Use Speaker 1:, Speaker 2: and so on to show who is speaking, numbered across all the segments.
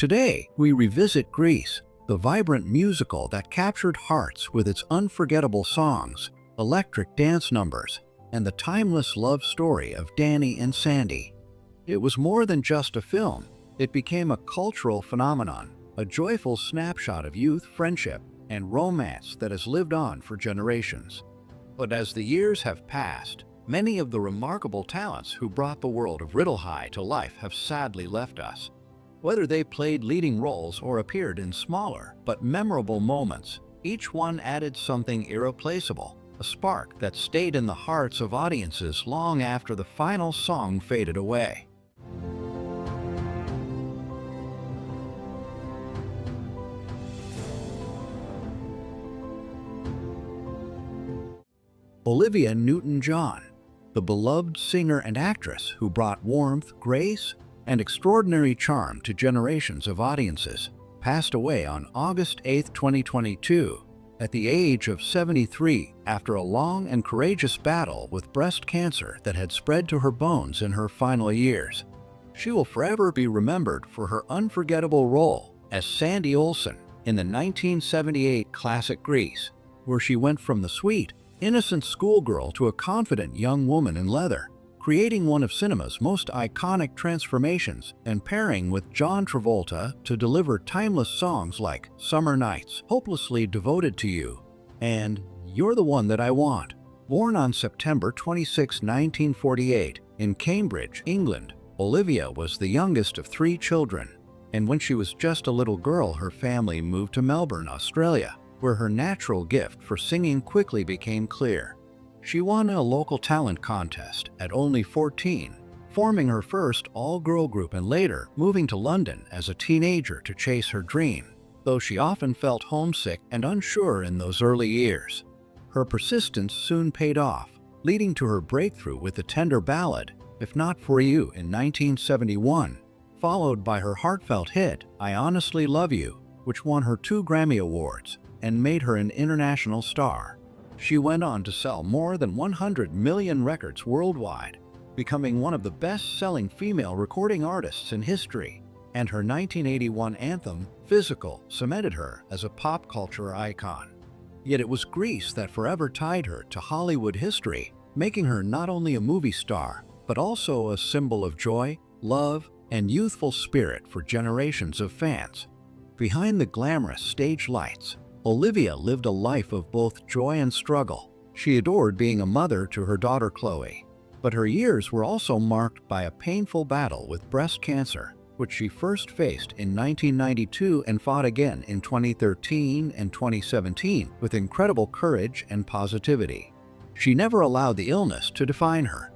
Speaker 1: Today, we revisit Grease, the vibrant musical that captured hearts with its unforgettable songs, electric dance numbers, and the timeless love story of Danny and Sandy. It was more than just a film. It became a cultural phenomenon, a joyful snapshot of youth, friendship, and romance that has lived on for generations. But as the years have passed, many of the remarkable talents who brought the world of Rydell High to life have sadly left us. Whether they played leading roles or appeared in smaller but memorable moments, each one added something irreplaceable, a spark that stayed in the hearts of audiences long after the final song faded away. Olivia Newton-John, the beloved singer and actress who brought warmth, grace, and extraordinary charm to generations of audiences, passed away on August 8, 2022, at the age of 73 after a long and courageous battle with breast cancer that had spread to her bones in her final years. She will forever be remembered for her unforgettable role as Sandy Olsen in the 1978 classic Grease, where she went from the sweet, innocent schoolgirl to a confident young woman in leather, creating one of cinema's most iconic transformations and pairing with John Travolta to deliver timeless songs like Summer Nights, Hopelessly Devoted to You, and You're the One That I Want. Born on September 26, 1948, in Cambridge, England, Olivia was the youngest of 3 children, and when she was just a little girl, her family moved to Melbourne, Australia, where her natural gift for singing quickly became clear. She won a local talent contest at only 14, forming her first all-girl group and later moving to London as a teenager to chase her dream, though she often felt homesick and unsure in those early years. Her persistence soon paid off, leading to her breakthrough with the tender ballad, If Not For You in 1971, followed by her heartfelt hit, I Honestly Love You, which won her 2 Grammy Awards and made her an international star. She went on to sell more than 100 million records worldwide, becoming one of the best-selling female recording artists in history, and her 1981 anthem, Physical, cemented her as a pop culture icon. Yet it was Grease that forever tied her to Hollywood history, making her not only a movie star, but also a symbol of joy, love, and youthful spirit for generations of fans. Behind the glamorous stage lights, Olivia lived a life of both joy and struggle. She adored being a mother to her daughter Chloe, but her years were also marked by a painful battle with breast cancer, which she first faced in 1992 and fought again in 2013 and 2017 with incredible courage and positivity. She never allowed the illness to define her.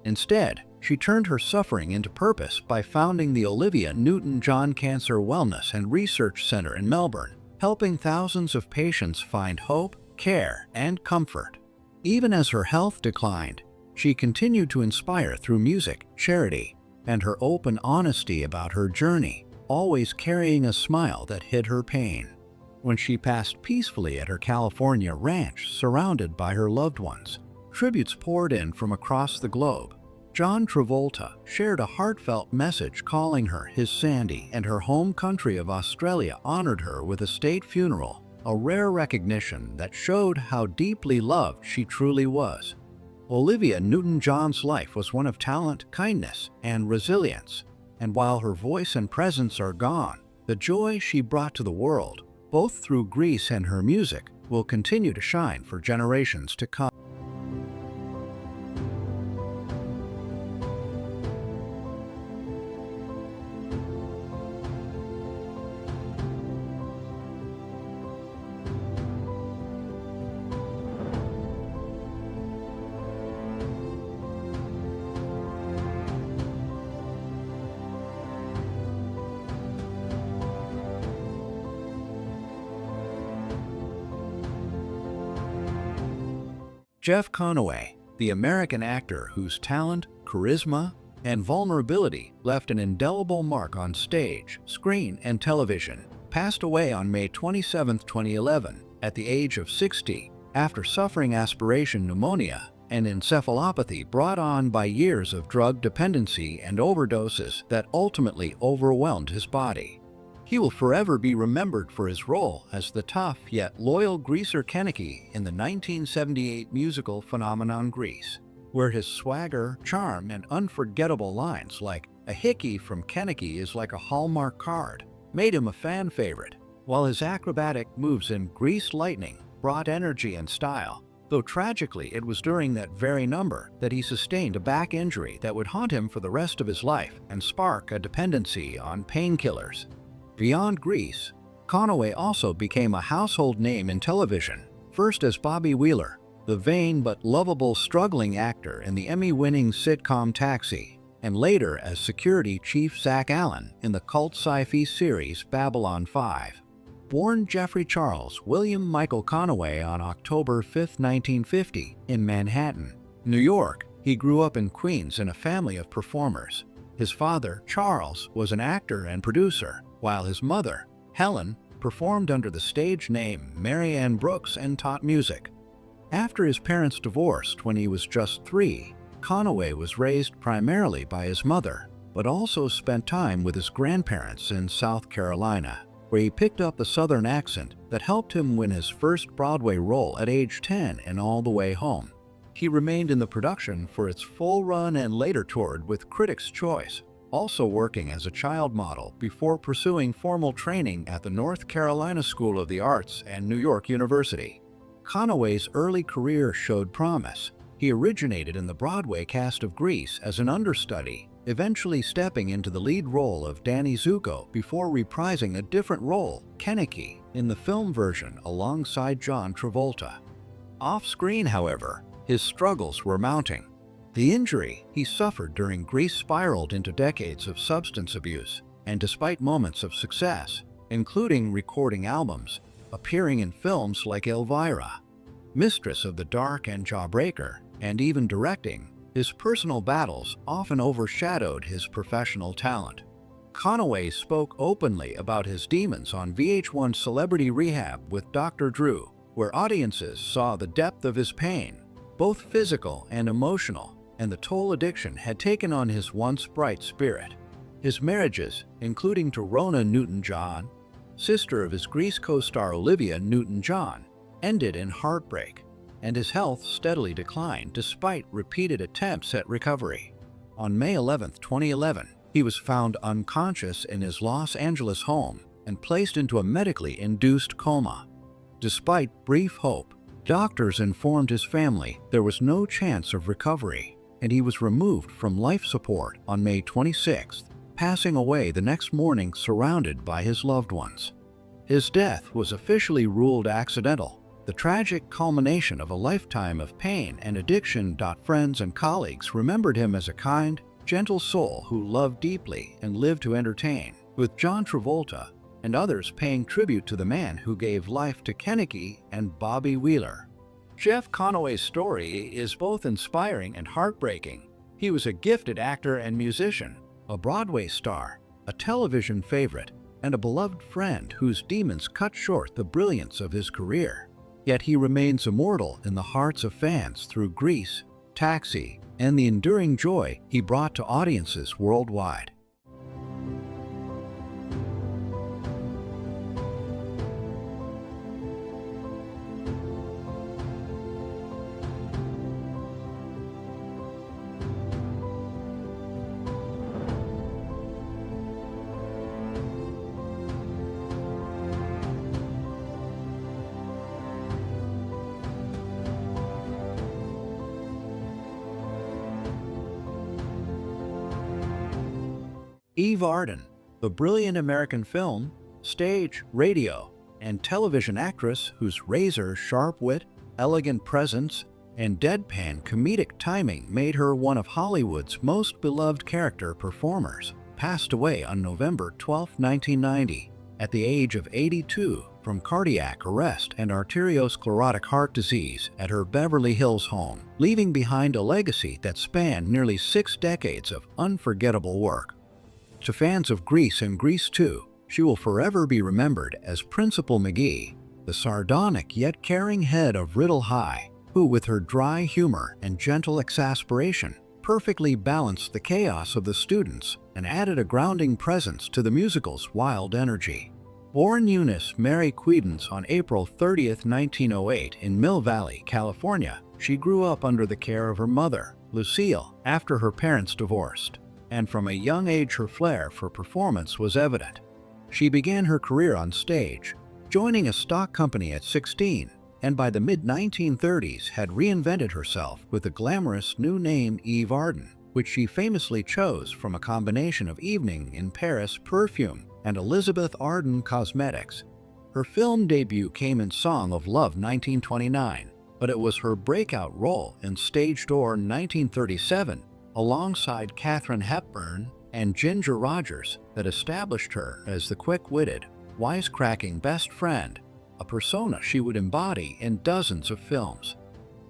Speaker 1: Instead, she turned her suffering into purpose by founding the Olivia Newton-John Cancer Wellness and Research Center in Melbourne, helping thousands of patients find hope, care, and comfort. Even as her health declined, she continued to inspire through music, charity, and her open honesty about her journey, always carrying a smile that hid her pain. When she passed peacefully at her California ranch surrounded by her loved ones, tributes poured in from across the globe. John Travolta shared a heartfelt message calling her his Sandy, and her home country of Australia honored her with a state funeral, a rare recognition that showed how deeply loved she truly was. Olivia Newton-John's life was one of talent, kindness, and resilience, and while her voice and presence are gone, the joy she brought to the world, both through Grease and her music, will continue to shine for generations to come. Jeff Conaway, the American actor whose talent, charisma, and vulnerability left an indelible mark on stage, screen, and television, passed away on May 27, 2011, at the age of 60, after suffering aspiration pneumonia and encephalopathy brought on by years of drug dependency and overdoses that ultimately overwhelmed his body. He will forever be remembered for his role as the tough yet loyal greaser Kenickie in the 1978 musical phenomenon Grease, where his swagger, charm, and unforgettable lines like "A hickey from Kenickie is like a Hallmark card" made him a fan favorite, while his acrobatic moves in Grease Lightning brought energy and style. Though tragically, it was during that very number that he sustained a back injury that would haunt him for the rest of his life and spark a dependency on painkillers. Beyond Grease, Conaway also became a household name in television, first as Bobby Wheeler, the vain but lovable struggling actor in the Emmy-winning sitcom Taxi, and later as security chief Zach Allen in the cult sci-fi series Babylon 5. Born Jeffrey Charles William Michael Conaway on October 5, 1950, in Manhattan, New York, he grew up in Queens in a family of performers. His father, Charles, was an actor and producer, while his mother, Helen, performed under the stage name Mary Ann Brooks and taught music. After his parents divorced when he was just 3, Conaway was raised primarily by his mother, but also spent time with his grandparents in South Carolina, where he picked up the Southern accent that helped him win his first Broadway role at age 10 in All the Way Home. He remained in the production for its full run and later toured with Critics' Choice, also working as a child model before pursuing formal training at the North Carolina School of the Arts and New York University. Conaway's early career showed promise. He originated in the Broadway cast of Grease as an understudy, eventually stepping into the lead role of Danny Zuko before reprising a different role, Kenickie, in the film version alongside John Travolta. Off-screen, however, his struggles were mounting. The injury he suffered during Grease spiraled into decades of substance abuse, and despite moments of success, including recording albums, appearing in films like Elvira, Mistress of the Dark and Jawbreaker, and even directing, his personal battles often overshadowed his professional talent. Conaway spoke openly about his demons on VH1's Celebrity Rehab with Dr. Drew, where audiences saw the depth of his pain, both physical and emotional, and the toll addiction had taken on his once bright spirit. His marriages, including to Rona Newton-John, sister of his Grease co-star Olivia Newton-John, ended in heartbreak, and his health steadily declined despite repeated attempts at recovery. On May 11, 2011, he was found unconscious in his Los Angeles home and placed into a medically induced coma. Despite brief hope, doctors informed his family there was no chance of recovery, and he was removed from life support on May 26, passing away the next morning surrounded by his loved ones. His death was officially ruled accidental, the tragic culmination of a lifetime of pain and addiction. Friends and colleagues remembered him as a kind, gentle soul who loved deeply and lived to entertain, with John Travolta and others paying tribute to the man who gave life to Kenickie and Bobby Wheeler. Jeff Conaway's story is both inspiring and heartbreaking. He was a gifted actor and musician, a Broadway star, a television favorite, and a beloved friend whose demons cut short the brilliance of his career. Yet he remains immortal in the hearts of fans through Grease, Taxi, and the enduring joy he brought to audiences worldwide. Eve Arden, the brilliant American film, stage, radio, and television actress whose razor-sharp wit, elegant presence, and deadpan comedic timing made her one of Hollywood's most beloved character performers, passed away on November 12, 1990, at the age of 82 from cardiac arrest and arteriosclerotic heart disease at her Beverly Hills home, leaving behind a legacy that spanned nearly 6 decades of unforgettable work. To fans of Grease and Grease 2, she will forever be remembered as Principal McGee, the sardonic yet caring head of Rydell High, who with her dry humor and gentle exasperation perfectly balanced the chaos of the students and added a grounding presence to the musical's wild energy. Born Eunice Mary Quedens on April 30, 1908 in Mill Valley, California, she grew up under the care of her mother, Lucille, after her parents divorced, and from a young age her flair for performance was evident. She began her career on stage, joining a stock company at 16, and by the mid-1930s had reinvented herself with the glamorous new name Eve Arden, which she famously chose from a combination of Evening in Paris perfume and Elizabeth Arden cosmetics. Her film debut came in Song of Love 1929, but it was her breakout role in Stage Door 1937, alongside Katharine Hepburn and Ginger Rogers, that established her as the quick-witted, wisecracking best friend, a persona she would embody in dozens of films.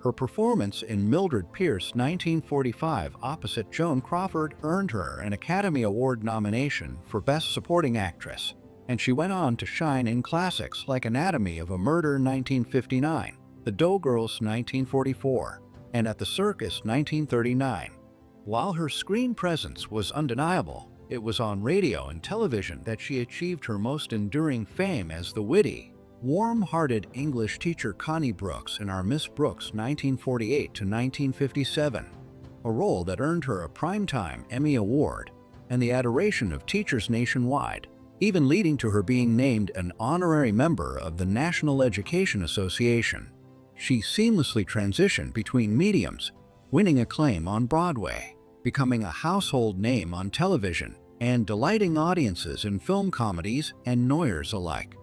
Speaker 1: Her performance in Mildred Pierce 1945 opposite Joan Crawford earned her an Academy Award nomination for Best Supporting Actress, and she went on to shine in classics like Anatomy of a Murder 1959, The Doughgirls 1944, and At the Circus 1939. While her screen presence was undeniable, it was on radio and television that she achieved her most enduring fame as the witty, warm-hearted English teacher Connie Brooks in Our Miss Brooks 1948 to 1957, a role that earned her a Primetime Emmy Award and the adoration of teachers nationwide, even leading to her being named an honorary member of the National Education Association. She seamlessly transitioned between mediums, winning acclaim on Broadway, becoming a household name on television, and delighting audiences in film comedies and noires alike.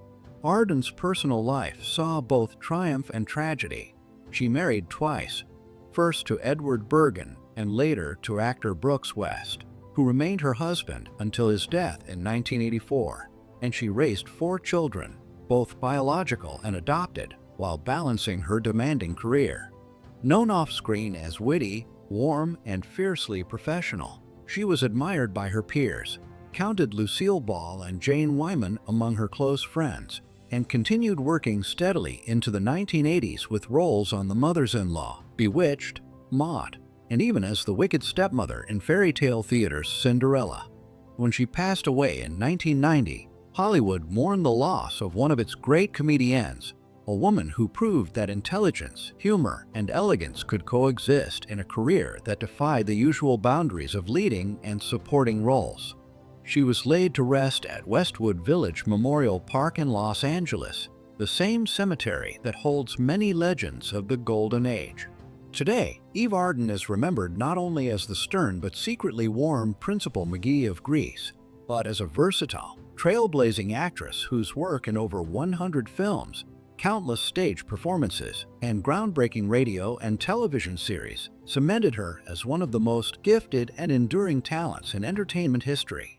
Speaker 1: Arden's personal life saw both triumph and tragedy. She married twice, first to Edward Bergen and later to actor Brooks West, who remained her husband until his death in 1984, and she raised 4 children, both biological and adopted, while balancing her demanding career. Known off-screen as witty, warm, and fiercely professional, she was admired by her peers, counted Lucille Ball and Jane Wyman among her close friends, and continued working steadily into the 1980s with roles on The Mothers-in-Law, Bewitched, Maude, and even as the wicked stepmother in fairy tale theater's Cinderella. When she passed away in 1990, Hollywood mourned the loss of one of its great comediennes, a woman who proved that intelligence, humor, and elegance could coexist in a career that defied the usual boundaries of leading and supporting roles. She was laid to rest at Westwood Village Memorial Park in Los Angeles, the same cemetery that holds many legends of the Golden Age. Today, Eve Arden is remembered not only as the stern but secretly warm Principal McGee of Grease, but as a versatile, trailblazing actress whose work in over 100 films, countless stage performances, and groundbreaking radio and television series cemented her as one of the most gifted and enduring talents in entertainment history.